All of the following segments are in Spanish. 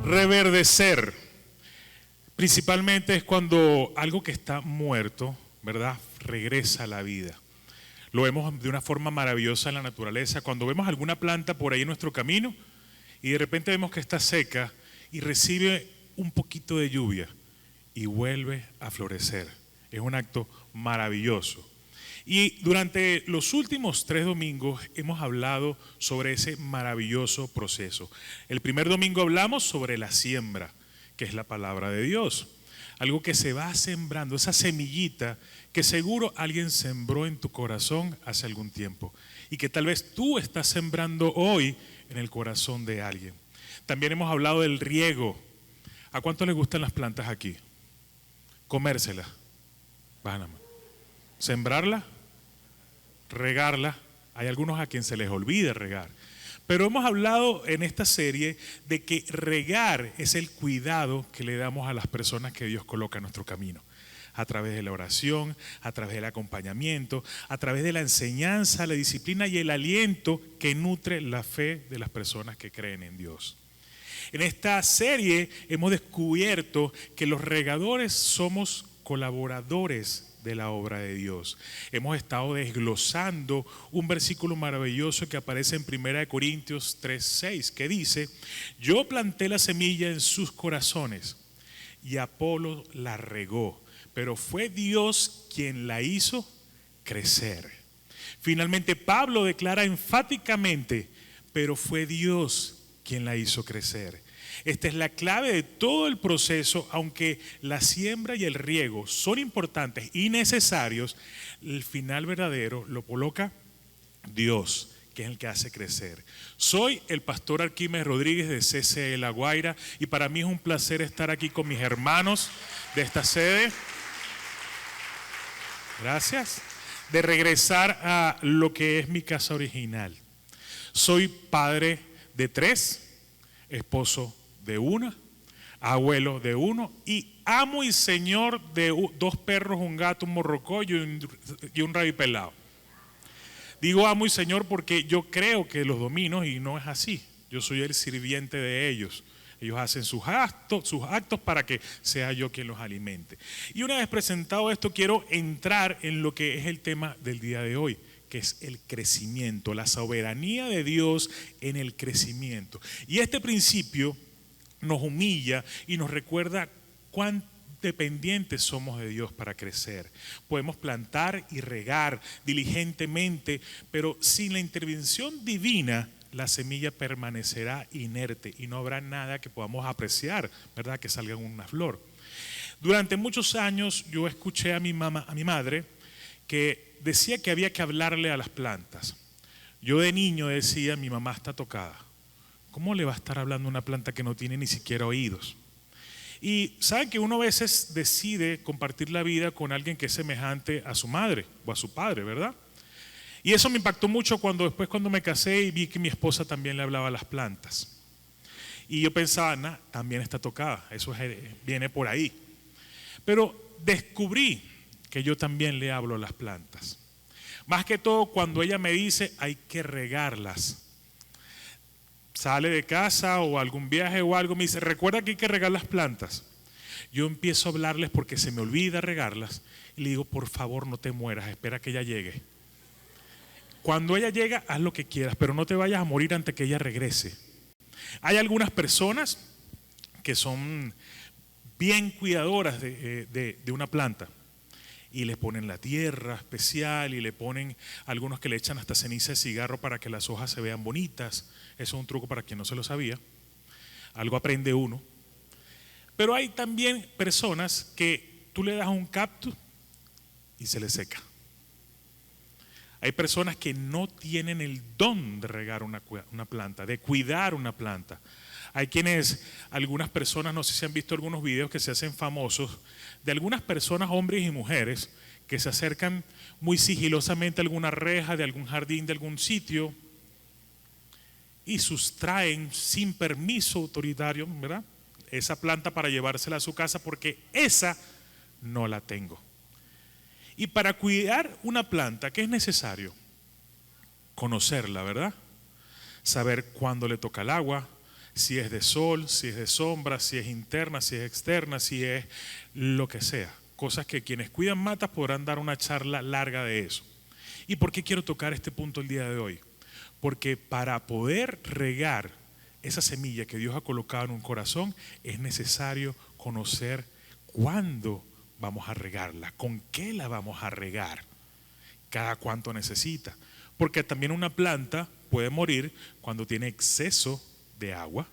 Reverdecer, principalmente es cuando algo que está muerto, ¿verdad?, regresa a la vida. Lo vemos de una forma maravillosa en la naturaleza. Cuando vemos alguna planta por ahí en nuestro camino y de repente vemos que está seca y recibe un poquito de lluvia y vuelve a florecer. Es un acto maravilloso. Y durante los últimos 3 domingos hemos hablado sobre ese maravilloso proceso. El primer domingo hablamos sobre la siembra, que es la palabra de Dios. Algo que se va sembrando, esa semillita que seguro alguien sembró en tu corazón hace algún tiempo y que tal vez tú estás sembrando hoy en el corazón de alguien. También hemos hablado del riego. ¿A cuánto les gustan las plantas aquí? Comérselas. Sembrarla, regarla. Hay algunos a quien se les olvida regar. Pero hemos hablado en esta serie de que regar es el cuidado que le damos a las personas que Dios coloca en nuestro camino. A través de la oración, a través del acompañamiento, a través de la enseñanza, la disciplina y el aliento que nutre la fe de las personas que creen en Dios. En esta serie hemos descubierto que los regadores somos colaboradores de la obra de Dios. Hemos estado desglosando un versículo maravilloso que aparece en 1 Corintios 3:6, que dice: yo planté la semilla en sus corazones y Apolo la regó, pero fue Dios quien la hizo crecer. Finalmente Pablo declara enfáticamente: pero fue Dios quien la hizo crecer. Esta es la clave de todo el proceso. Aunque la siembra y el riego son importantes y necesarios, el final verdadero lo coloca Dios, que es el que hace crecer. Soy el pastor Arquímedes Rodríguez de CCE La Guaira y para mí es un placer estar aquí con mis hermanos de esta sede. Gracias. De regresar a lo que es mi casa original. Soy padre de 3, esposo de 1, abuelo de 1 y amo y señor de 2 perros, un gato, un morrocoyo y un rabipelado. Digo amo y señor porque yo creo que los domino y no es así. Yo soy el sirviente de ellos. Ellos hacen sus actos para que sea yo quien los alimente. Y una vez presentado esto, quiero entrar en lo que es el tema del día de hoy, que es el crecimiento, la soberanía de Dios en el crecimiento. Y este principio nos humilla y nos recuerda cuán dependientes somos de Dios para crecer. Podemos plantar y regar diligentemente, pero sin la intervención divina, la semilla permanecerá inerte y no habrá nada que podamos apreciar, ¿verdad?, que salga una flor. Durante muchos años yo escuché a mi madre que decía que había que hablarle a las plantas. Yo de niño decía: mi mamá está tocada. ¿Cómo le va a estar hablando a una planta que no tiene ni siquiera oídos? Y saben que uno a veces decide compartir la vida con alguien que es semejante a su madre o a su padre, ¿verdad? Y eso me impactó mucho cuando me casé y vi que mi esposa también le hablaba a las plantas. Y yo pensaba: también está tocada, eso viene por ahí. Pero descubrí que yo también le hablo a las plantas. Más que todo cuando ella me dice: hay que regarlas. Sale de casa o algún viaje o algo, me dice: recuerda que hay que regar las plantas. Yo empiezo a hablarles porque se me olvida regarlas y le digo: por favor no te mueras, espera que ella llegue. Cuando ella llega, haz lo que quieras, pero no te vayas a morir antes que ella regrese. Hay algunas personas que son bien cuidadoras de una planta y le ponen la tierra especial y le ponen algunos que le echan hasta ceniza de cigarro para que las hojas se vean bonitas. Eso es un truco para quien no se lo sabía. Algo aprende uno. Pero hay también personas que tú le das un cactus y se le seca. Hay personas que no tienen el don de regar una planta, de cuidar una planta. Hay algunas personas, no sé si han visto algunos videos que se hacen famosos, de algunas personas, hombres y mujeres, que se acercan muy sigilosamente a alguna reja de algún jardín, de algún sitio, y sustraen sin permiso autoritario, ¿verdad?, esa planta para llevársela a su casa porque esa no la tengo. Y para cuidar una planta, ¿qué es necesario? Conocerla, ¿verdad? Saber cuándo le toca el agua, Si es de sol, si es de sombra, si es interna, si es externa, si es lo que sea. Cosas que quienes cuidan matas podrán dar una charla larga de eso. ¿Y por qué quiero tocar este punto el día de hoy? Porque para poder regar esa semilla que Dios ha colocado en un corazón, es necesario conocer cuándo vamos a regarla, con qué la vamos a regar, cada cuánto necesita. Porque también una planta puede morir cuando tiene exceso de agua,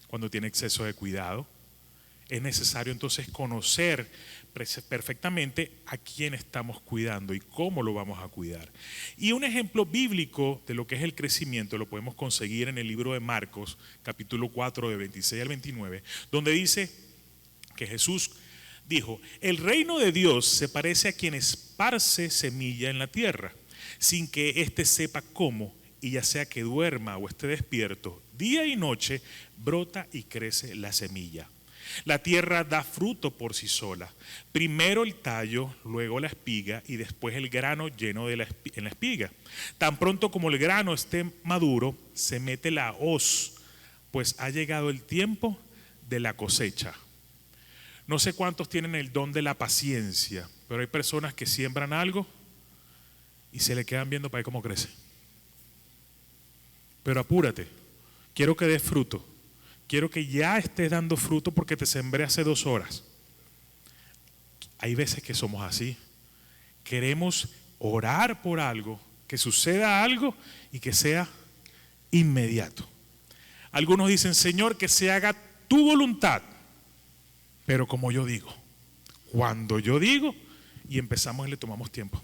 cuando tiene exceso de cuidado. Es necesario entonces conocer perfectamente a quién estamos cuidando y cómo lo vamos a cuidar. Y un ejemplo bíblico de lo que es el crecimiento lo podemos conseguir en el libro de Marcos, capítulo 4, de 26 al 29, donde dice que Jesús dijo: el reino de Dios se parece a quien esparce semilla en la tierra, sin que éste sepa cómo, y ya sea que duerma o esté despierto, día y noche brota y crece la semilla. La tierra da fruto por sí sola, primero el tallo, luego la espiga y después el grano lleno en la espiga. Tan pronto como el grano esté maduro, se mete la hoz, pues ha llegado el tiempo de la cosecha. No sé cuántos tienen el don de la paciencia, pero hay personas que siembran algo y se le quedan viendo para ver cómo crece. Pero apúrate, quiero que des fruto. Quiero que ya estés dando fruto porque te sembré hace 2 horas. Hay veces que somos así. Queremos orar por algo, que suceda algo y que sea inmediato. Algunos dicen: Señor, que se haga tu voluntad, pero como yo digo. Cuando yo digo, y empezamos y le tomamos tiempo.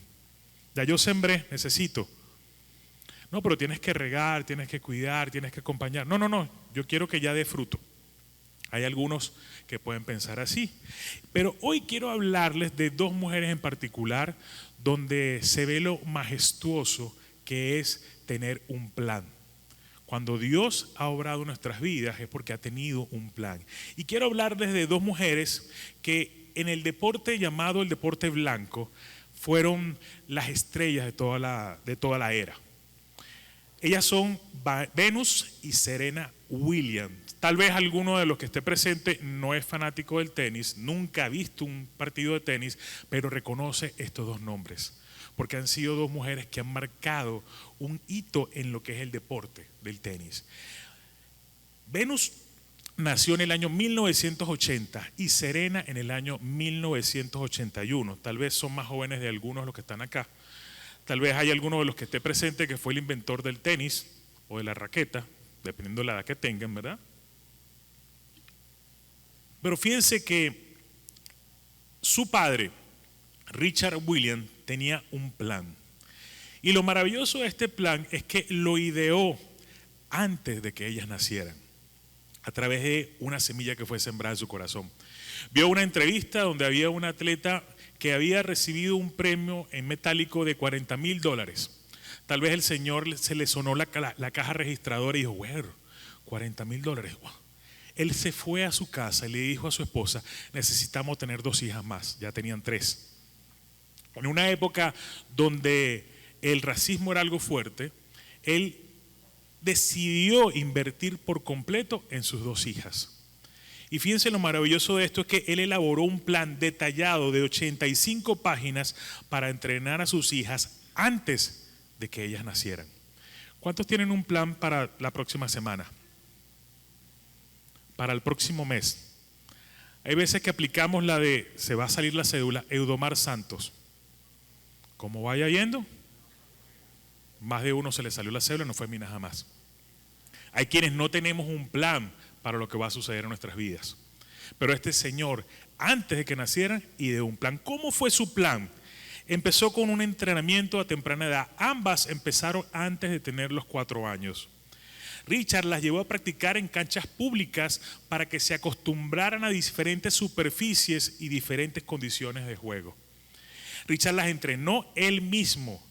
Ya yo sembré, necesito. No, pero tienes que regar, tienes que cuidar, tienes que acompañar. No, yo quiero que ya dé fruto. Hay algunos que pueden pensar así. Pero hoy quiero hablarles de 2 mujeres en particular donde se ve lo majestuoso que es tener un plan. Cuando Dios ha obrado en nuestras vidas es porque ha tenido un plan. Y quiero hablarles de 2 mujeres que en el deporte llamado el deporte blanco fueron las estrellas de toda la era. Ellas son Venus y Serena Williams. Tal vez alguno de los que esté presente no es fanático del tenis, nunca ha visto un partido de tenis, pero reconoce estos 2 nombres, porque han sido 2 mujeres que han marcado un hito en lo que es el deporte del tenis. Venus nació en el año 1980 y Serena en el año 1981. Tal vez son más jóvenes de algunos de los que están acá. Tal vez hay alguno de los que esté presente que fue el inventor del tenis o de la raqueta, dependiendo de la edad que tengan, ¿verdad? Pero fíjense que su padre, Richard Williams, tenía un plan. Y lo maravilloso de este plan es que lo ideó antes de que ellas nacieran, a través de una semilla que fue sembrada en su corazón. Vio una entrevista donde había un atleta que había recibido un premio en metálico de $40,000. Tal vez el señor se le sonó la caja registradora y dijo: bueno, $40,000. Él se fue a su casa y le dijo a su esposa: necesitamos tener 2 hijas más. Ya tenían 3. En una época donde el racismo era algo fuerte, él decidió invertir por completo en sus 2 hijas. Y fíjense lo maravilloso de esto, es que él elaboró un plan detallado de 85 páginas para entrenar a sus hijas antes de que ellas nacieran. ¿Cuántos tienen un plan para la próxima semana? Para el próximo mes. Hay veces que aplicamos la de: se va a salir la cédula, Eudomar Santos. ¿Cómo vaya yendo? Más de uno se le salió la cédula, no fue mina jamás. Hay quienes no tenemos un plan para lo que va a suceder en nuestras vidas. Pero este señor, antes de que nacieran, ideó un plan. ¿Cómo fue su plan? Empezó con un entrenamiento a temprana edad. Ambas empezaron antes de tener los 4 años. Richard las llevó a practicar en canchas públicas para que se acostumbraran a diferentes superficies y diferentes condiciones de juego. Richard las entrenó él mismo,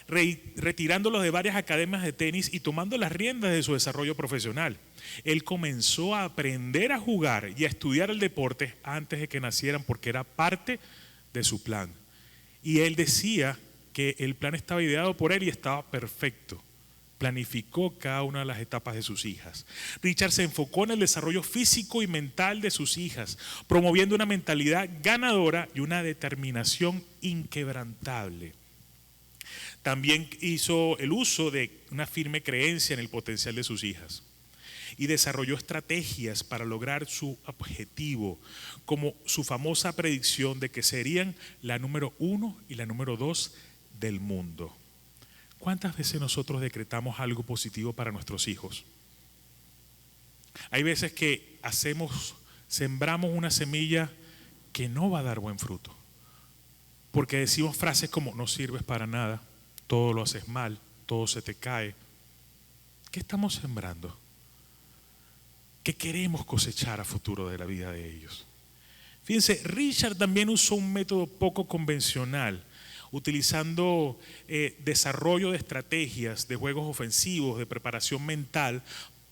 retirándolos de varias academias de tenis y tomando las riendas de su desarrollo profesional. Él comenzó a aprender a jugar y a estudiar el deporte antes de que nacieran, porque era parte de su plan. Y él decía que el plan estaba ideado por él y estaba perfecto, planificó cada una de las etapas de sus hijas. Richard se enfocó en el desarrollo físico y mental de sus hijas, promoviendo una mentalidad ganadora y una determinación inquebrantable. También hizo el uso de una firme creencia en el potencial de sus hijas y desarrolló estrategias para lograr su objetivo, como su famosa predicción de que serían la número 1 y la número 2 del mundo. ¿Cuántas veces nosotros decretamos algo positivo para nuestros hijos? Hay veces que sembramos una semilla que no va a dar buen fruto, porque decimos frases como no sirves para nada, todo lo haces mal, todo se te cae. ¿Qué estamos sembrando? ¿Qué queremos cosechar a futuro de la vida de ellos? Fíjense, Richard también usó un método poco convencional, utilizando desarrollo de estrategias, de juegos ofensivos, de preparación mental,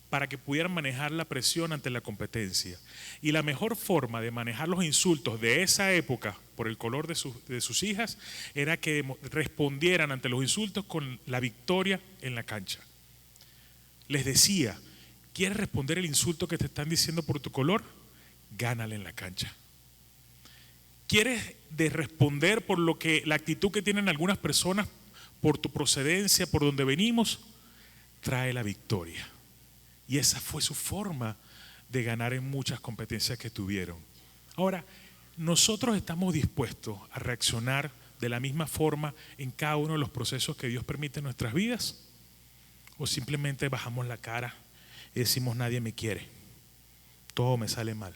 para que pudieran manejar la presión ante la competencia. Y la mejor forma de manejar los insultos de esa época por el color de sus hijas era que respondieran ante los insultos con la victoria en la cancha. Les decía, ¿quieres responder el insulto que te están diciendo por tu color? Gánale en la cancha. ¿Quieres responder por la actitud que tienen algunas personas, por tu procedencia, por donde venimos? Trae la victoria. Y esa fue su forma de ganar en muchas competencias que tuvieron. Ahora, nosotros estamos dispuestos a reaccionar de la misma forma en cada uno de los procesos que Dios permite en nuestras vidas, o simplemente bajamos la cara y decimos nadie me quiere, todo me sale mal.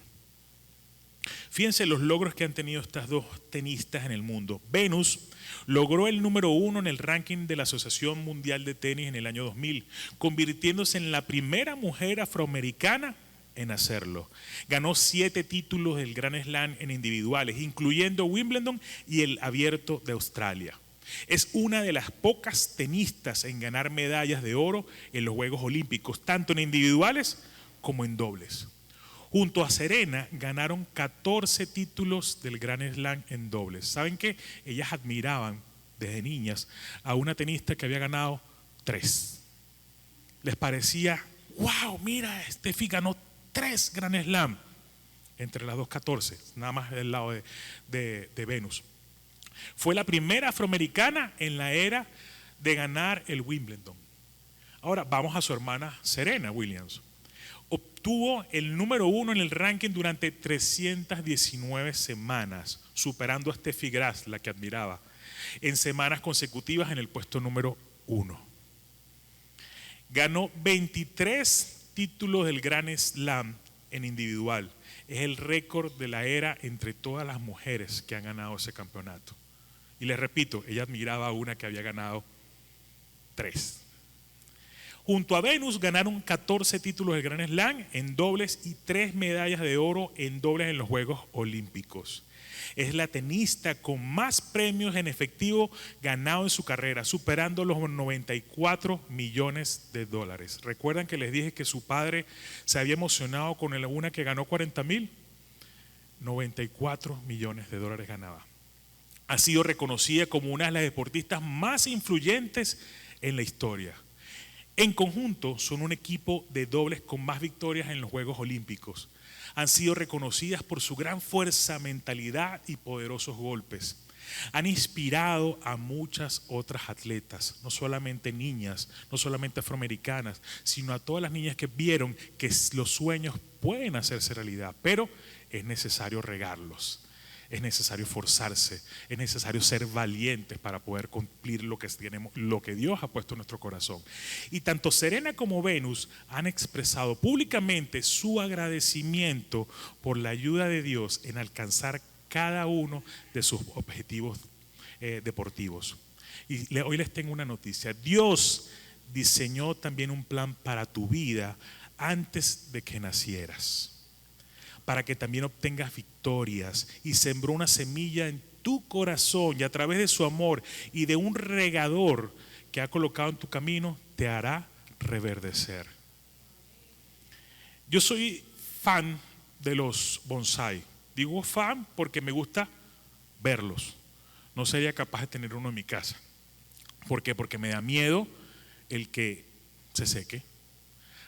Fíjense los logros que han tenido estas dos tenistas en el mundo. Venus logró el número 1 en el ranking de la Asociación Mundial de Tenis en el año 2000, convirtiéndose en la primera mujer afroamericana en hacerlo. Ganó 7 títulos del Grand Slam en individuales, incluyendo Wimbledon y el Abierto de Australia. Es una de las pocas tenistas en ganar medallas de oro en los Juegos Olímpicos, tanto en individuales como en dobles. Junto a Serena ganaron 14 títulos del Grand Slam en dobles. ¿Saben qué? Ellas admiraban desde niñas a una tenista que había ganado 3. Les parecía, wow, mira, Steffi ganó 3 Grand Slam entre las dos 14, nada más del lado de Venus. Fue la primera afroamericana en la era de ganar el Wimbledon. Ahora vamos a su hermana Serena Williams. Obtuvo el número 1 en el ranking durante 319 semanas, superando a Steffi Graf, la que admiraba, en semanas consecutivas en el puesto número 1. Ganó 23 títulos del Grand Slam en individual. Es el récord de la era entre todas las mujeres que han ganado ese campeonato. Y les repito, ella admiraba a una que había ganado 3. Junto a Venus ganaron 14 títulos del Grand Slam en dobles y 3 medallas de oro en dobles en los Juegos Olímpicos. Es la tenista con más premios en efectivo ganado en su carrera, superando los 94 millones de dólares. ¿Recuerdan que les dije que su padre se había emocionado con una que ganó 40,000? 94 millones de dólares ganaba. Ha sido reconocida como una de las deportistas más influyentes en la historia. En conjunto son un equipo de dobles con más victorias en los Juegos Olímpicos. Han sido reconocidas por su gran fuerza, mentalidad y poderosos golpes. Han inspirado a muchas otras atletas, no solamente niñas, no solamente afroamericanas, sino a todas las niñas que vieron que los sueños pueden hacerse realidad, pero es necesario regarlos. Es necesario esforzarse, es necesario ser valientes para poder cumplir lo que Dios ha puesto en nuestro corazón. Y tanto Serena como Venus han expresado públicamente su agradecimiento por la ayuda de Dios en alcanzar cada uno de sus objetivos deportivos. Y hoy les tengo una noticia. Dios diseñó también un plan para tu vida antes de que nacieras, para que también obtengas victorias, y sembró una semilla en tu corazón, y a través de su amor y de un regador que ha colocado en tu camino, te hará reverdecer. Yo soy fan de los bonsái. Digo fan porque me gusta verlos. No sería capaz de tener uno en mi casa. ¿Por qué? Porque me da miedo el que se seque.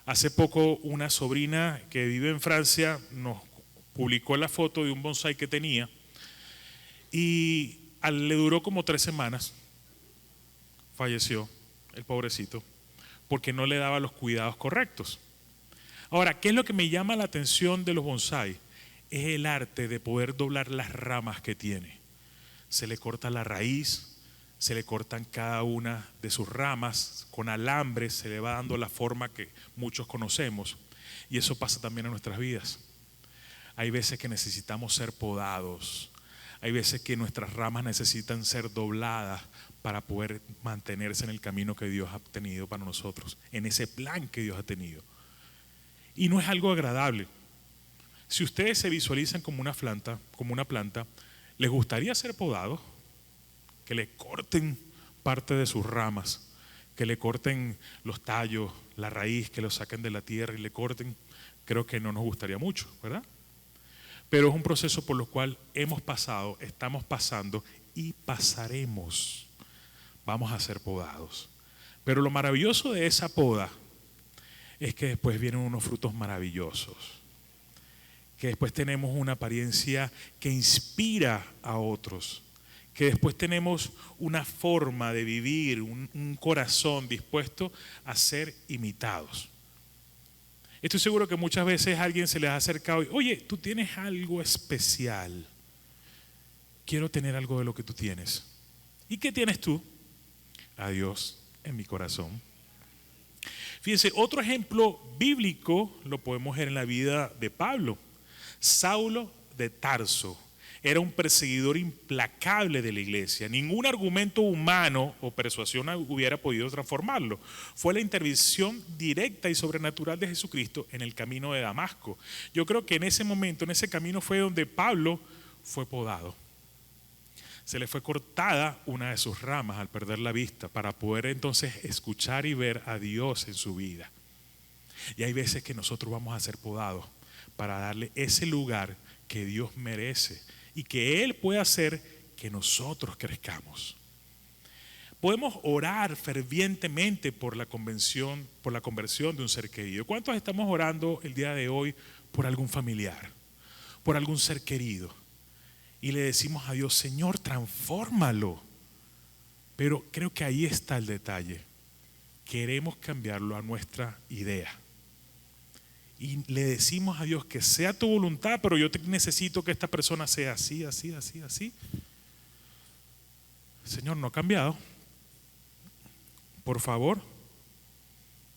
Hace poco una sobrina que vive en Francia nos publicó la foto de un bonsái que tenía y le duró como 3 semanas, falleció el pobrecito, porque no le daba los cuidados correctos. Ahora, ¿qué es lo que me llama la atención de los bonsái? Es el arte de poder doblar las ramas que tiene. Se le corta la raíz, se le cortan cada una de sus ramas, con alambres se le va dando la forma que muchos conocemos. Y eso pasa también en nuestras vidas. Hay veces que necesitamos ser podados, hay veces que nuestras ramas necesitan ser dobladas para poder mantenerse en el camino que Dios ha tenido para nosotros, en ese plan que Dios ha tenido. Y no es algo agradable. Si ustedes se visualizan como una planta, ¿les gustaría ser podados? Que le corten parte de sus ramas, que le corten los tallos, la raíz, que lo saquen de la tierra y le corten. Creo que no nos gustaría mucho, ¿verdad? Pero es un proceso por el cual hemos pasado, estamos pasando y pasaremos. Vamos a ser podados. Pero lo maravilloso de esa poda es que después vienen unos frutos maravillosos, que después tenemos una apariencia que inspira a otros, que después tenemos una forma de vivir, un corazón dispuesto a ser imitados. Estoy seguro que muchas veces alguien se les ha acercado y, oye, tú tienes algo especial, quiero tener algo de lo que tú tienes. ¿Y qué tienes tú? A Dios en mi corazón. Fíjense, otro ejemplo bíblico lo podemos ver en la vida de Pablo. Saulo de Tarso era un perseguidor implacable de la iglesia. Ningún argumento humano o persuasión hubiera podido transformarlo. Fue la intervención directa y sobrenatural de Jesucristo en el camino de Damasco. Yo creo que en ese momento, en ese camino fue donde Pablo fue podado. Se le fue cortada una de sus ramas al perder la vista para poder entonces escuchar y ver a Dios en su vida. Y hay veces que nosotros vamos a ser podados para darle ese lugar que Dios merece y que Él puede hacer que nosotros crezcamos. Podemos orar fervientemente por la conversión de un ser querido. ¿Cuántos estamos orando el día de hoy por algún familiar, por algún ser querido? Y le decimos a Dios, Señor, transfórmalo. Pero creo que ahí está el detalle. Queremos cambiarlo a nuestra idea. Y le decimos a Dios que sea tu voluntad, pero yo necesito que esta persona sea así, así, así, así. Señor, no ha cambiado. Por favor,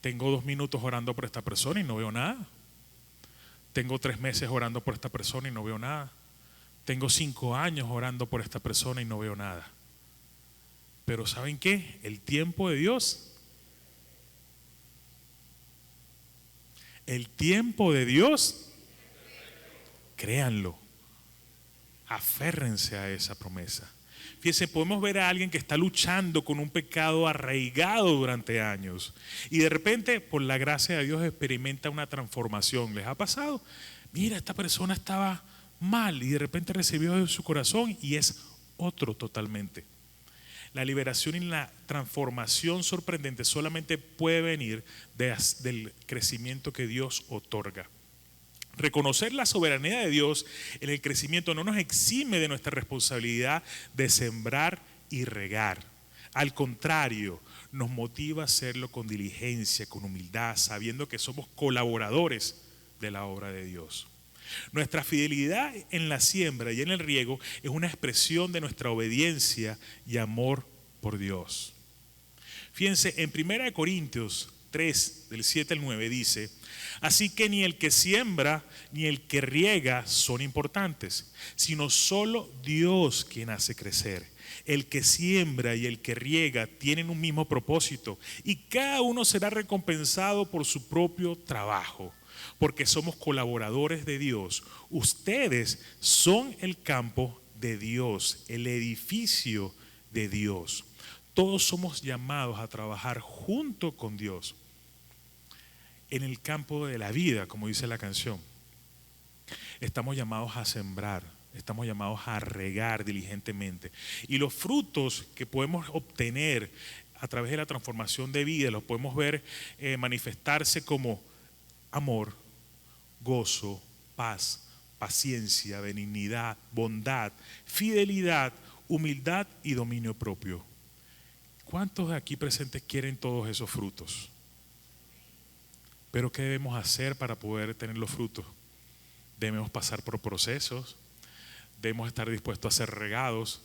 tengo 2 minutos orando por esta persona y no veo nada. Tengo 3 meses orando por esta persona y no veo nada. Tengo 5 años orando por esta persona y no veo nada. Pero ¿saben qué? El tiempo de Dios. El tiempo de Dios, créanlo, aférrense a esa promesa. Fíjense, podemos ver a alguien que está luchando con un pecado arraigado durante años y de repente, por la gracia de Dios, experimenta una transformación. ¿Les ha pasado? Mira, esta persona estaba mal y de repente recibió de su corazón y es otro totalmente. La liberación y la transformación sorprendente solamente puede venir del crecimiento que Dios otorga. Reconocer la soberanía de Dios en el crecimiento no nos exime de nuestra responsabilidad de sembrar y regar. Al contrario, nos motiva a hacerlo con diligencia, con humildad, sabiendo que somos colaboradores de la obra de Dios. Nuestra fidelidad en la siembra y en el riego es una expresión de nuestra obediencia y amor por Dios. Fíjense, en 1 Corintios 3, del 7 al 9 dice: así que ni el que siembra ni el que riega son importantes, sino solo Dios quien hace crecer. El que siembra y el que riega tienen un mismo propósito y cada uno será recompensado por su propio trabajo. Porque somos colaboradores de Dios. Ustedes son el campo de Dios, el edificio de Dios. Todos somos llamados a trabajar junto con Dios en el campo de la vida, como dice la canción. Estamos llamados a sembrar, estamos llamados a regar diligentemente. Y los frutos que podemos obtener a través de la transformación de vida, lo podemos ver manifestarse como amor, gozo, paz, paciencia, benignidad, bondad, fidelidad, humildad y dominio propio. ¿Cuántos de aquí presentes quieren todos esos frutos? Pero ¿qué debemos hacer para poder tener los frutos? Debemos pasar por procesos, debemos estar dispuestos a ser regados,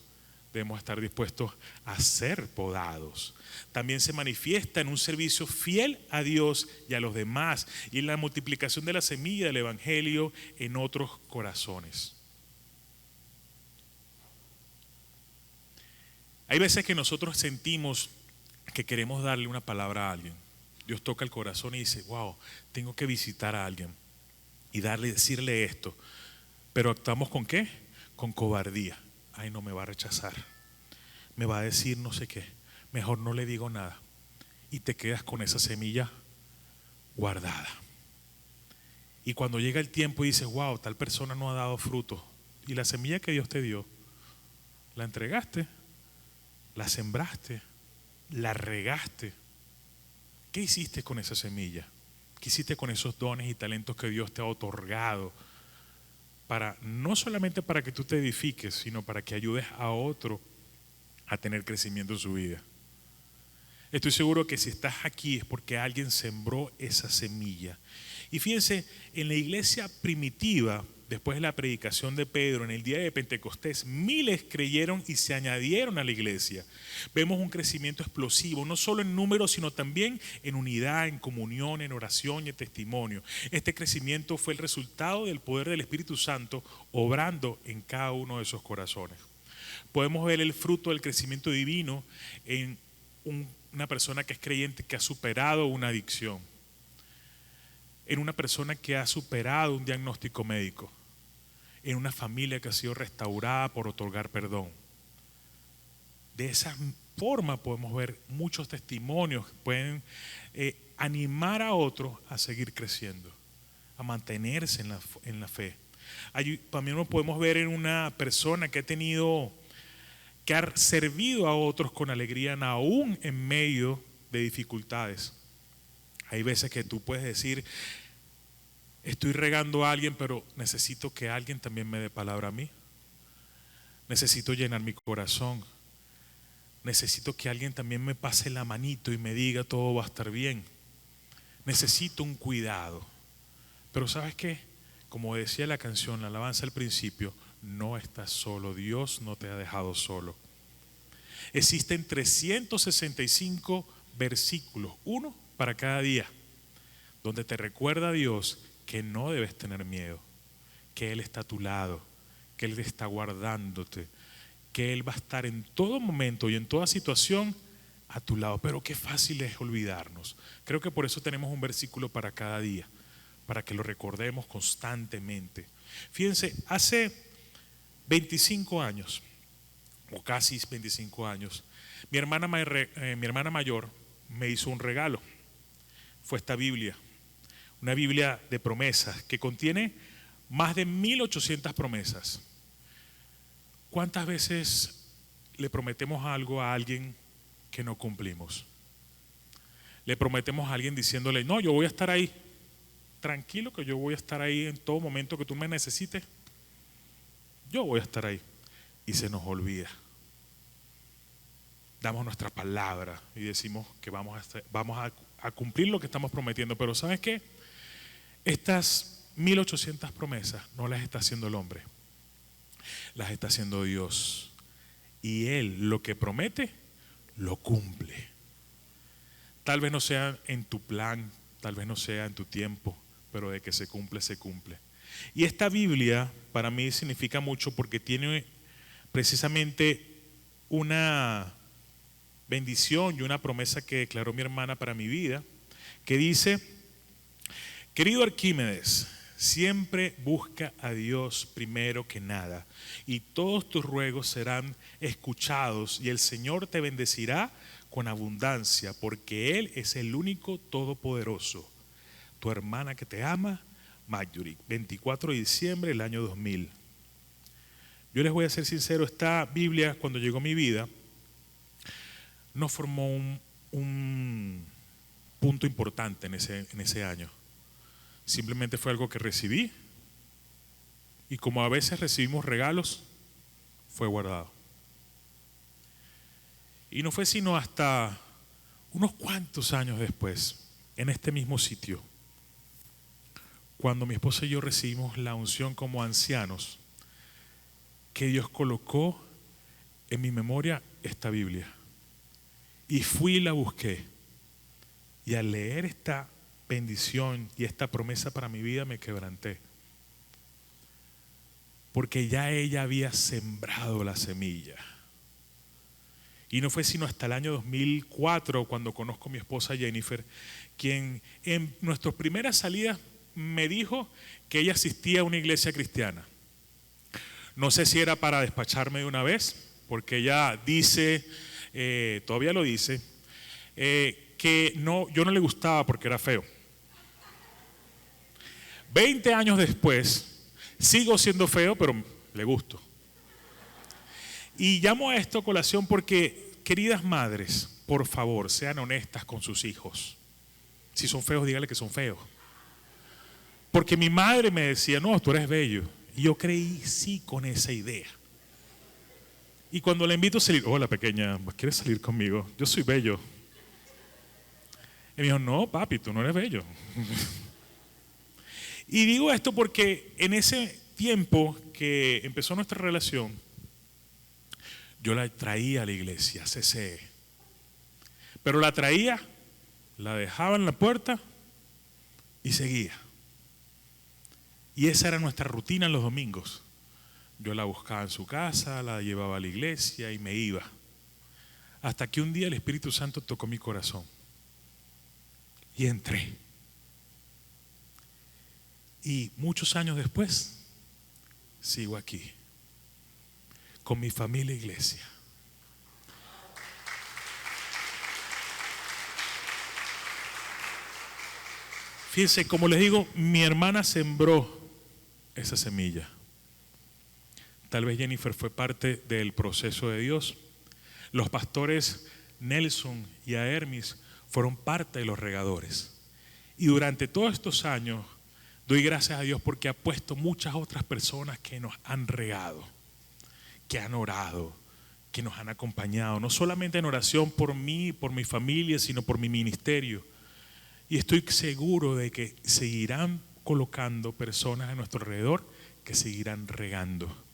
debemos estar dispuestos a ser podados. También se manifiesta en un servicio fiel a Dios y a los demás y en la multiplicación de la semilla del Evangelio en otros corazones. Hay veces que nosotros sentimos que queremos darle una palabra a alguien. Dios toca el corazón y dice, wow, tengo que visitar a alguien y decirle esto. Pero actuamos ¿con qué? Con cobardía. Ay, no, me va a rechazar. Me va a decir no sé qué. Mejor no le digo nada. Y te quedas con esa semilla guardada. Y cuando llega el tiempo y dices, wow, tal persona no ha dado fruto. Y la semilla que Dios te dio, la entregaste, la sembraste, la regaste. ¿Qué hiciste con esa semilla? ¿Qué hiciste con esos dones y talentos que Dios te ha otorgado? No solamente para que tú te edifiques, sino para que ayudes a otro a tener crecimiento en su vida. Estoy seguro que si estás aquí es porque alguien sembró esa semilla. Y fíjense, en la iglesia primitiva, después de la predicación de Pedro, en el día de Pentecostés, miles creyeron y se añadieron a la iglesia. Vemos un crecimiento explosivo, no solo en números, sino también en unidad, en comunión, en oración y en testimonio. Este crecimiento fue el resultado del poder del Espíritu Santo obrando en cada uno de esos corazones. Podemos ver el fruto del crecimiento divino en una persona que es creyente, que ha superado una adicción, en una persona que ha superado un diagnóstico médico, en una familia que ha sido restaurada por otorgar perdón. De esa forma podemos ver muchos testimonios que pueden animar a otros a seguir creciendo, a mantenerse en la fe. También lo podemos ver en una persona que ha servido a otros con alegría aún en medio de dificultades. Hay veces que tú puedes decir, estoy regando a alguien, pero necesito que alguien también me dé palabra a mí. Necesito llenar mi corazón. Necesito que alguien también me pase la manito y me diga todo va a estar bien. Necesito un cuidado. Pero ¿sabes qué? Como decía la canción, la alabanza al principio, no estás solo, Dios no te ha dejado solo. Existen 365 versículos, uno para cada día, donde te recuerda a Dios que no debes tener miedo, que Él está a tu lado, que Él está guardándote, que Él va a estar en todo momento y en toda situación a tu lado. Pero qué fácil es olvidarnos. Creo que por eso tenemos un versículo para cada día, para que lo recordemos constantemente. Fíjense, hace 25 años, o casi 25 años, mi hermana mayor me hizo un regalo. Fue esta Biblia, una Biblia de promesas que contiene más de 1800 promesas. ¿Cuántas veces le prometemos algo a alguien que no cumplimos? Le prometemos a alguien diciéndole, no, yo voy a estar ahí, tranquilo que yo voy a estar ahí en todo momento que tú me necesites, yo voy a estar ahí. Y se nos olvida. Damos nuestra palabra y decimos que vamos a cumplir lo que estamos prometiendo, pero ¿sabes qué? Estas 1800 promesas no las está haciendo el hombre, las está haciendo Dios. Y Él lo que promete, lo cumple. Tal vez no sea en tu plan, tal vez no sea en tu tiempo, pero de que se cumple, se cumple. Y esta Biblia para mí significa mucho porque tiene precisamente una bendición y una promesa que declaró mi hermana para mi vida, que dice: querido Arquímedes, siempre busca a Dios primero que nada, y todos tus ruegos serán escuchados, y el Señor te bendecirá con abundancia, porque Él es el único todopoderoso. Tu hermana que te ama, Marjorie, 24 de diciembre del año 2000. Yo les voy a ser sincero, esta Biblia cuando llegó a mi vida no formó un punto importante en ese año. Simplemente fue algo que recibí y como a veces recibimos regalos, fue guardado. Y no fue sino hasta unos cuantos años después, en este mismo sitio, cuando mi esposa y yo recibimos la unción como ancianos, que Dios colocó en mi memoria esta Biblia. Y fui y la busqué. Y al leer esta bendición y esta promesa para mi vida me quebranté. Porque ya ella había sembrado la semilla. Y no fue sino hasta el año 2004 cuando conozco a mi esposa Jennifer, quien en nuestras primeras salidas me dijo que ella asistía a una iglesia cristiana. No sé si era para despacharme de una vez, porque ella dice, todavía lo dice, que no, yo no le gustaba porque era feo. 20 años después, sigo siendo feo, pero le gusto. Y llamo a esto a colación porque, queridas madres, por favor, sean honestas con sus hijos. Si son feos, dígale que son feos. Porque mi madre me decía, no, tú eres bello. Y yo creí sí con esa idea. Y cuando la invito a salir, hola pequeña, ¿quieres salir conmigo? Yo soy bello. Y me dijo, no papi, tú no eres bello. Y digo esto porque en ese tiempo que empezó nuestra relación, yo la traía a la iglesia, CCE. Pero la traía, la dejaba en la puerta y seguía. Y esa era nuestra rutina en los domingos. Yo la buscaba en su casa, la llevaba a la iglesia y me iba. Hasta que un día el Espíritu Santo tocó mi corazón. Y entré. Y muchos años después, sigo aquí. Con mi familia e iglesia. Fíjense, como les digo, mi hermana sembró esa semilla. Tal vez Jennifer fue parte del proceso de Dios. Los pastores Nelson y Aermis fueron parte de los regadores. Y durante todos estos años doy gracias a Dios porque ha puesto muchas otras personas que nos han regado, que han orado, que nos han acompañado, no solamente en oración por mí, por mi familia, sino por mi ministerio. Y estoy seguro de que seguirán colocando personas a nuestro alrededor que seguirán regando.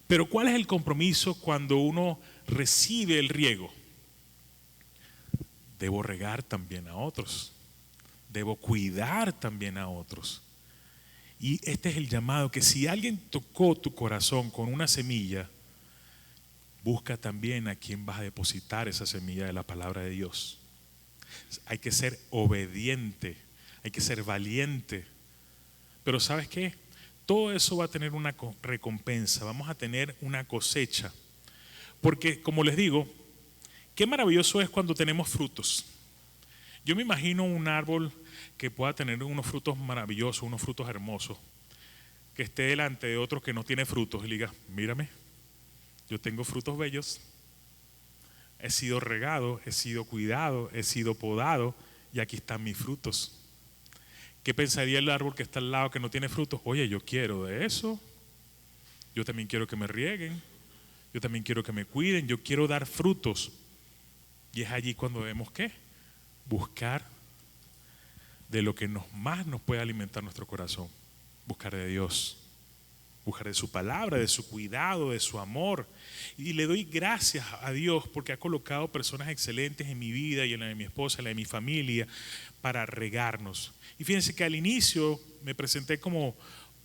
Pero ¿cuál es el compromiso cuando uno recibe el riego? Debo regar también a otros. Debo cuidar también a otros. Y este es el llamado, que si alguien tocó tu corazón con una semilla, busca también a quien vas a depositar esa semilla de la palabra de Dios. Hay que ser obediente, hay que ser valiente. Pero ¿sabes qué? Todo eso va a tener una recompensa, vamos a tener una cosecha. Porque, como les digo, qué maravilloso es cuando tenemos frutos. Yo me imagino un árbol que pueda tener unos frutos maravillosos, unos frutos hermosos, que esté delante de otro que no tiene frutos y le diga, mírame, yo tengo frutos bellos, he sido regado, he sido cuidado, he sido podado y aquí están mis frutos. ¿Qué pensaría el árbol que está al lado que no tiene frutos? Oye, yo quiero de eso, yo también quiero que me rieguen, yo también quiero que me cuiden, yo quiero dar frutos. Y es allí cuando vemos ¿qué? Buscar de lo que más nos puede alimentar nuestro corazón. Buscar de Dios, buscar de su palabra, de su cuidado, de su amor. Y le doy gracias a Dios porque ha colocado personas excelentes en mi vida y en la de mi esposa, en la de mi familia, para regarnos. Y fíjense que al inicio me presenté como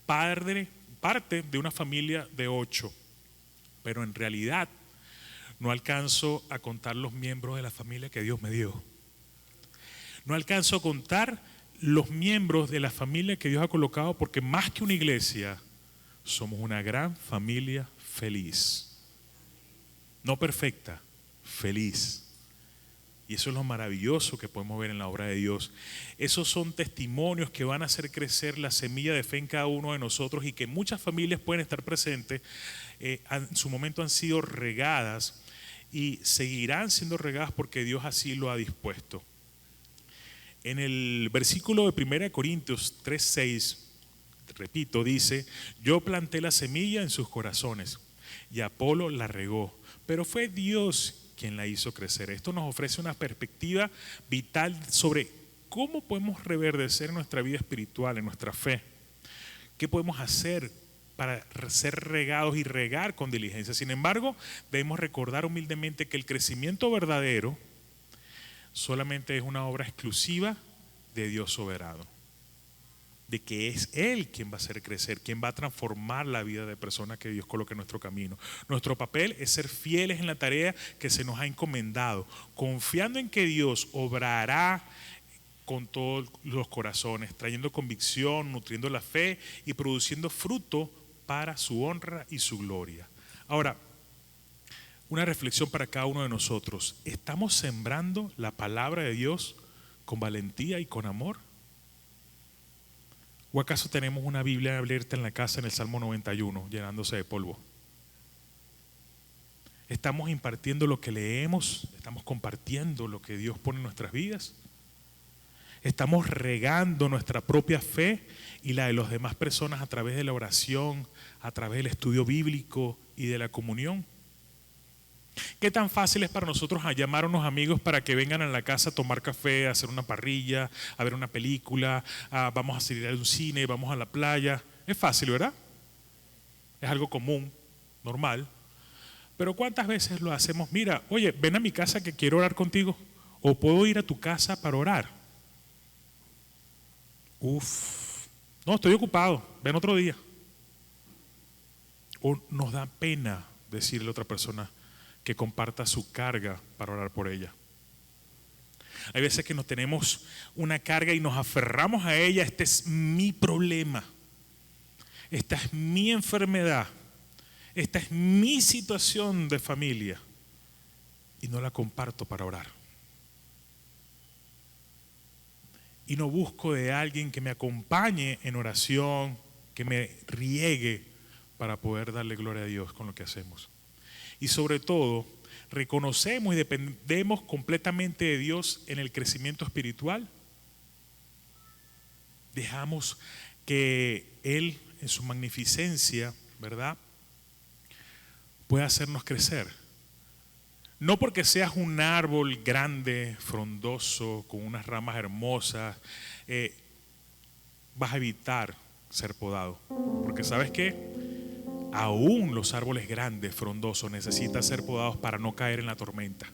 parte de una familia de 8, pero en realidad no alcanzo a contar los miembros de la familia que Dios me dio. No alcanzo a contar los miembros de la familia que Dios ha colocado, porque más que una iglesia, somos una gran familia feliz. No perfecta, feliz. Y eso es lo maravilloso que podemos ver en la obra de Dios. Esos son testimonios que van a hacer crecer la semilla de fe en cada uno de nosotros y que muchas familias pueden estar presentes. En su momento han sido regadas y seguirán siendo regadas porque Dios así lo ha dispuesto. En el versículo de 1 Corintios 3:6, repito, dice: yo planté la semilla en sus corazones y Apolo la regó, pero fue Dios quien la hizo crecer. Esto nos ofrece una perspectiva vital sobre cómo podemos reverdecer nuestra vida espiritual, en nuestra fe. ¿Qué podemos hacer para ser regados y regar con diligencia? Sin embargo, debemos recordar humildemente que el crecimiento verdadero solamente es una obra exclusiva de Dios soberano, de que es Él quien va a hacer crecer, quien va a transformar la vida de personas que Dios coloque en nuestro camino. Nuestro papel es ser fieles en la tarea que se nos ha encomendado, confiando en que Dios obrará con todos los corazones, trayendo convicción, nutriendo la fe y produciendo fruto para su honra y su gloria. Ahora, una reflexión para cada uno de nosotros: ¿estamos sembrando la palabra de Dios con valentía y con amor? ¿O acaso tenemos una Biblia abierta en la casa en el Salmo 91, llenándose de polvo? ¿Estamos impartiendo lo que leemos? ¿Estamos compartiendo lo que Dios pone en nuestras vidas? ¿Estamos regando nuestra propia fe y la de las demás personas a través de la oración, a través del estudio bíblico y de la comunión? ¿Qué tan fácil es para nosotros llamar a unos amigos para que vengan a la casa a tomar café, a hacer una parrilla, a ver una película, vamos a salir a un cine, vamos a la playa? Es fácil, ¿verdad? Es algo común, normal. Pero ¿cuántas veces lo hacemos? Mira, oye, ven a mi casa que quiero orar contigo, o puedo ir a tu casa para orar. No, estoy ocupado, ven otro día. O nos da pena decirle a otra persona que comparta su carga para orar por ella. Hay veces que nos tenemos una carga y nos aferramos a ella. Este es mi problema, esta es mi enfermedad, esta es mi situación de familia, y no la comparto para orar. Y no busco de alguien que me acompañe en oración, que me riegue para poder darle gloria a Dios con lo que hacemos. Y sobre todo, reconocemos y dependemos completamente de Dios en el crecimiento espiritual. Dejamos que Él, en su magnificencia, ¿verdad?, pueda hacernos crecer. No porque seas un árbol grande, frondoso, con unas ramas hermosas, vas a evitar ser podado. Porque ¿sabes qué? Aún los árboles grandes, frondosos, necesitan ser podados para no caer en la tormenta.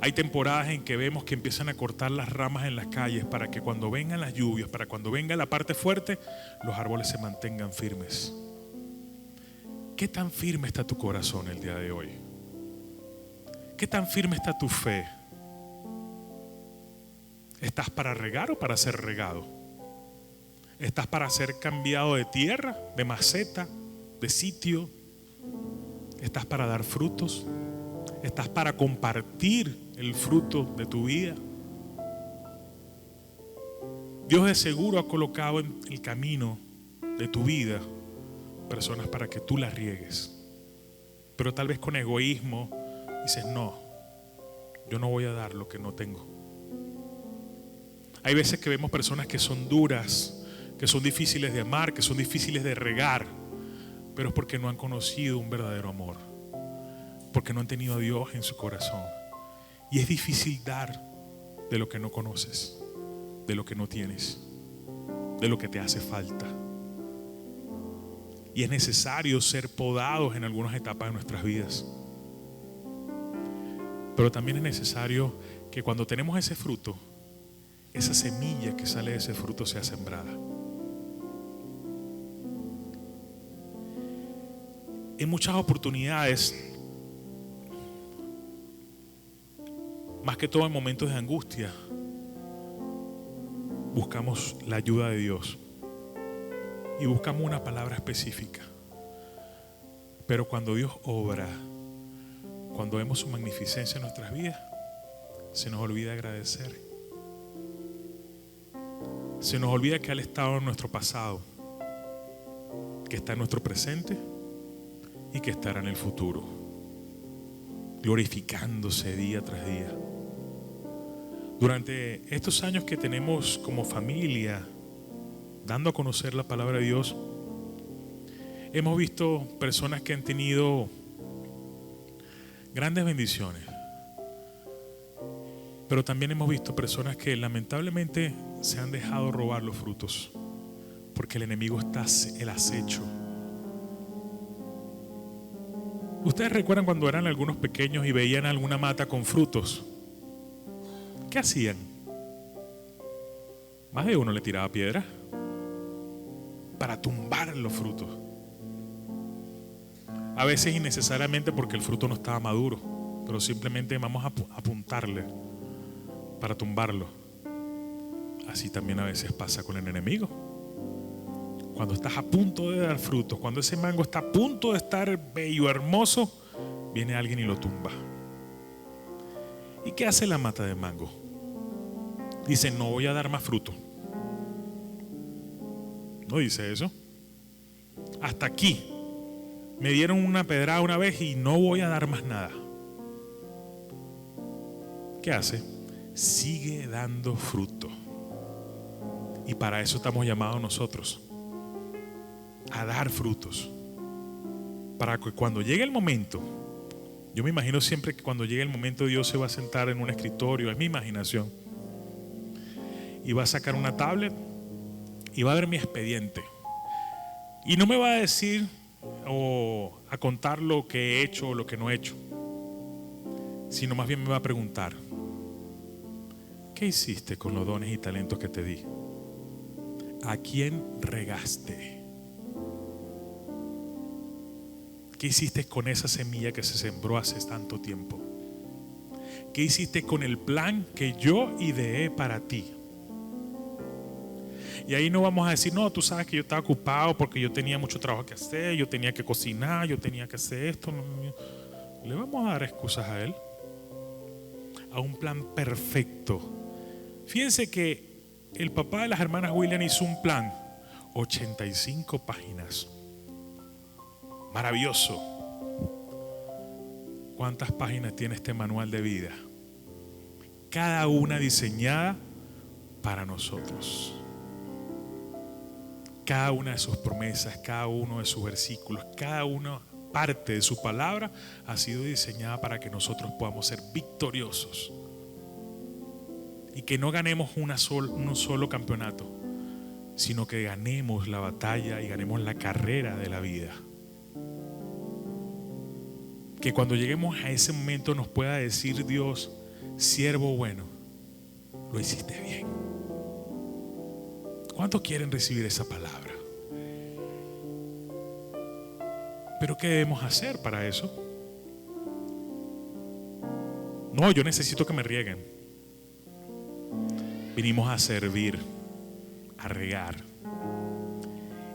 Hay temporadas en que vemos que empiezan a cortar las ramas en las calles para que cuando vengan las lluvias, para cuando venga la parte fuerte, los árboles se mantengan firmes. ¿Qué tan firme está tu corazón el día de hoy? ¿Qué tan firme está tu fe? ¿Estás para regar o para ser regado? ¿Estás para ser cambiado de tierra, de maceta, de sitio? ¿Estás para dar frutos? ¿Estás para compartir el fruto de tu vida? Dios de seguro ha colocado en el camino de tu vida personas para que tú las riegues. Pero tal vez con egoísmo dices: no, yo no voy a dar lo que no tengo. Hay veces que vemos personas que son duras, que son difíciles de amar, que son difíciles de regar, pero es porque no han conocido un verdadero amor, porque no han tenido a Dios en su corazón. Y es difícil dar de lo que no conoces, de lo que no tienes, de lo que te hace falta. Y es necesario ser podados en algunas etapas de nuestras vidas. Pero también es necesario que cuando tenemos ese fruto, esa semilla que sale de ese fruto sea sembrada. En muchas oportunidades, más que todo en momentos de angustia, buscamos la ayuda de Dios y buscamos una palabra específica. Pero cuando Dios obra, cuando vemos su magnificencia en nuestras vidas, se nos olvida agradecer. Se nos olvida que Él ha estado en nuestro pasado, que está en nuestro presente y que estará en el futuro. glorificándose día tras día. Durante estos años que tenemos como familia, dando a conocer la palabra de Dios, hemos visto personas que han tenido grandes bendiciones, pero también hemos visto personas que lamentablemente se han dejado robar los frutos, porque el enemigo está el acecho. ¿Ustedes recuerdan cuando eran algunos pequeños y veían alguna mata con frutos? ¿Qué hacían? Más de uno le tiraba piedra para tumbar los frutos. A veces innecesariamente porque el fruto no estaba maduro, pero simplemente vamos a apuntarle para tumbarlo. Así también a veces pasa con el enemigo. Cuando estás a punto de dar frutos, cuando ese mango está a punto de estar bello, hermoso, viene alguien y lo tumba. ¿Y qué hace la mata de mango? Dice, no voy a dar más fruto. No dice eso. Hasta aquí. Me dieron una pedrada una vez y no voy a dar más nada. ¿Qué hace? Sigue dando fruto. Y para eso estamos llamados nosotros, a dar frutos. Para que cuando llegue el momento, yo me imagino siempre que cuando llegue el momento Dios se va a sentar en un escritorio, es mi imaginación, y va a sacar una tablet y va a ver mi expediente. Y no me va a decir o a contar lo que he hecho o lo que no he hecho, sino más bien me va a preguntar, ¿qué hiciste con los dones y talentos que te di? ¿A quién regaste? ¿Qué hiciste con esa semilla que se sembró hace tanto tiempo? ¿Qué hiciste con el plan que yo ideé para ti? Y ahí no vamos a decir, no, tú sabes que yo estaba ocupado porque yo tenía mucho trabajo que hacer, yo tenía que cocinar, yo tenía que hacer esto. Le vamos a dar excusas a él, a un plan perfecto. Fíjense que el papá de las hermanas William hizo un plan, 85 páginas. Maravilloso. ¿Cuántas páginas tiene este manual de vida? Cada una diseñada para nosotros. Cada una de sus promesas, cada uno de sus versículos, cada una parte de su palabra ha sido diseñada para que nosotros podamos ser victoriosos y que no ganemos un solo campeonato, sino que ganemos la batalla y ganemos la carrera de la vida. Que cuando lleguemos a ese momento nos pueda decir Dios, siervo bueno, lo hiciste bien. ¿Cuántos quieren recibir esa palabra? ¿Pero qué debemos hacer para eso? No, yo necesito que me rieguen. Vinimos a servir, a regar.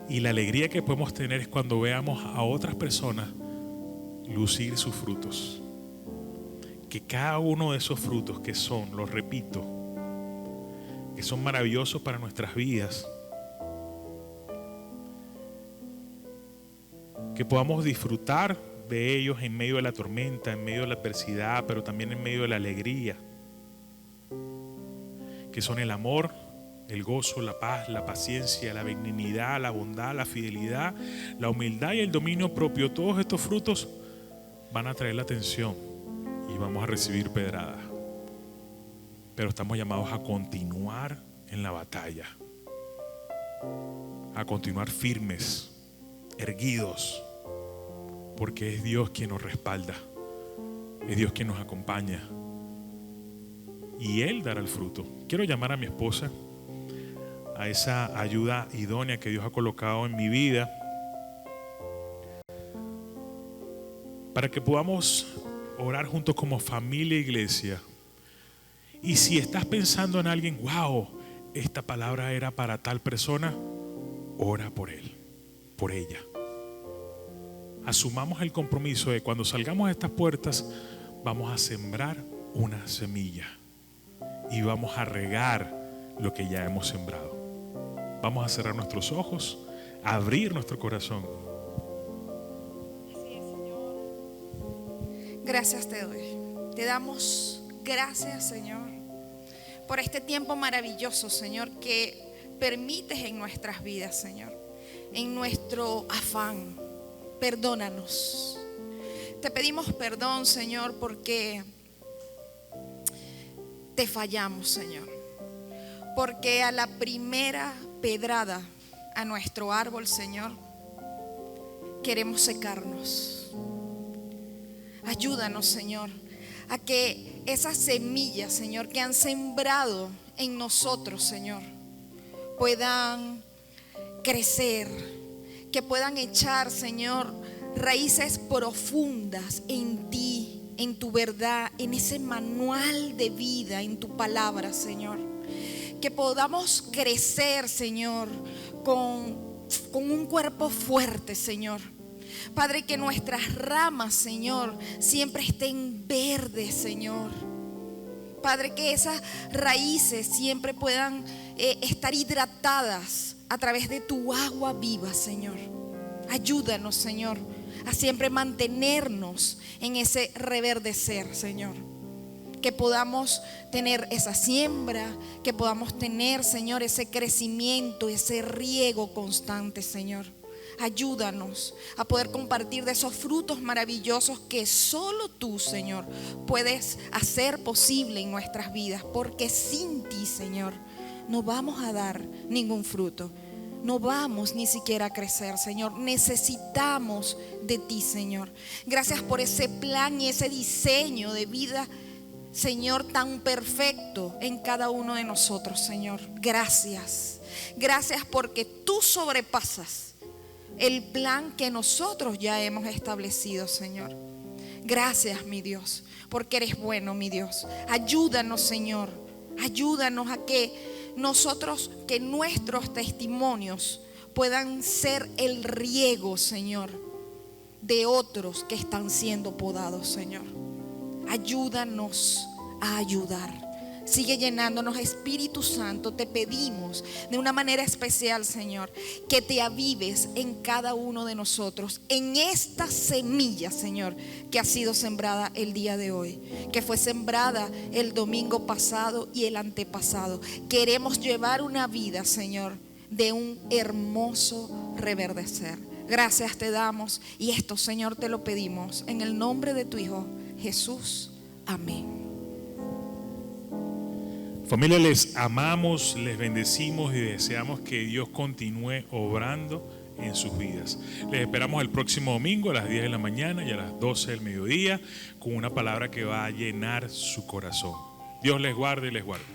Y la alegría que podemos tener es cuando veamos a otras personas lucir sus frutos. Que cada uno de esos frutos que son, los repito, que son maravillosos para nuestras vidas, que podamos disfrutar de ellos en medio de la tormenta, en medio de la adversidad, pero también en medio de la alegría, que son el amor, el gozo, la paz, la paciencia, la benignidad, la bondad, la fidelidad, la humildad y el dominio propio. Todos estos frutos van a traer la atención y vamos a recibir pedradas. Pero estamos llamados a continuar en la batalla, a continuar firmes, erguidos, porque es Dios quien nos respalda, es Dios quien nos acompaña y Él dará el fruto. Quiero llamar a mi esposa, a esa ayuda idónea que Dios ha colocado en mi vida, para que podamos orar juntos como familia e iglesia. Y si estás pensando en alguien, wow, esta palabra era para tal persona, ora por él, por ella. Asumamos el compromiso de cuando salgamos de estas puertas, vamos a sembrar una semilla y vamos a regar lo que ya hemos sembrado. Vamos a cerrar nuestros ojos, a abrir nuestro corazón. Gracias te doy. Te damos gracias, Señor, por este tiempo maravilloso, Señor, que permites en nuestras vidas, Señor, en nuestro afán. Perdónanos. Te pedimos perdón, Señor, porque te fallamos, Señor. Porque a la primera pedrada a nuestro árbol, Señor, queremos secarnos. Ayúdanos, Señor, a que esas semillas, Señor, que han sembrado en nosotros, Señor, puedan crecer, que puedan echar, Señor, raíces profundas en ti, en tu verdad, en ese manual de vida, en tu palabra, Señor. Que podamos crecer, Señor, con un cuerpo fuerte, Señor. Padre, que nuestras ramas, Señor, siempre estén verdes, Señor. Padre, que esas raíces siempre puedan estar hidratadas a través de tu agua viva, Señor. Ayúdanos, Señor, a siempre mantenernos en ese reverdecer, Señor. Que podamos tener esa siembra, que podamos tener, Señor, ese crecimiento, ese riego constante, Señor. Ayúdanos a poder compartir de esos frutos maravillosos que solo tú, Señor, puedes hacer posible en nuestras vidas. Porque sin ti, Señor, no vamos a dar ningún fruto. No vamos ni siquiera a crecer, Señor. Necesitamos de ti, Señor. Gracias por ese plan y ese diseño de vida, Señor, tan perfecto en cada uno de nosotros, Señor. Gracias. Gracias porque tú sobrepasas el plan que nosotros ya hemos establecido, Señor. Gracias, mi Dios, porque eres bueno, mi Dios. Ayúdanos, Señor. Ayúdanos a que nosotros, que nuestros testimonios puedan ser el riego, Señor, de otros que están siendo podados, Señor. Ayúdanos a ayudar. Sigue llenándonos, Espíritu Santo. Te pedimos de una manera especial, Señor, que te avives en cada uno de nosotros, en esta semilla, Señor, que ha sido sembrada el día de hoy, que fue sembrada el domingo pasado y el antepasado. Queremos llevar una vida, Señor, de un hermoso reverdecer. Gracias te damos y esto, Señor, te lo pedimos en el nombre de tu Hijo Jesús. Amén. Familia, les amamos, les bendecimos y deseamos que Dios continúe obrando en sus vidas. Les esperamos el próximo domingo a las 10 de la mañana y a las 12 del mediodía con una palabra que va a llenar su corazón. Dios les guarde y les guarde.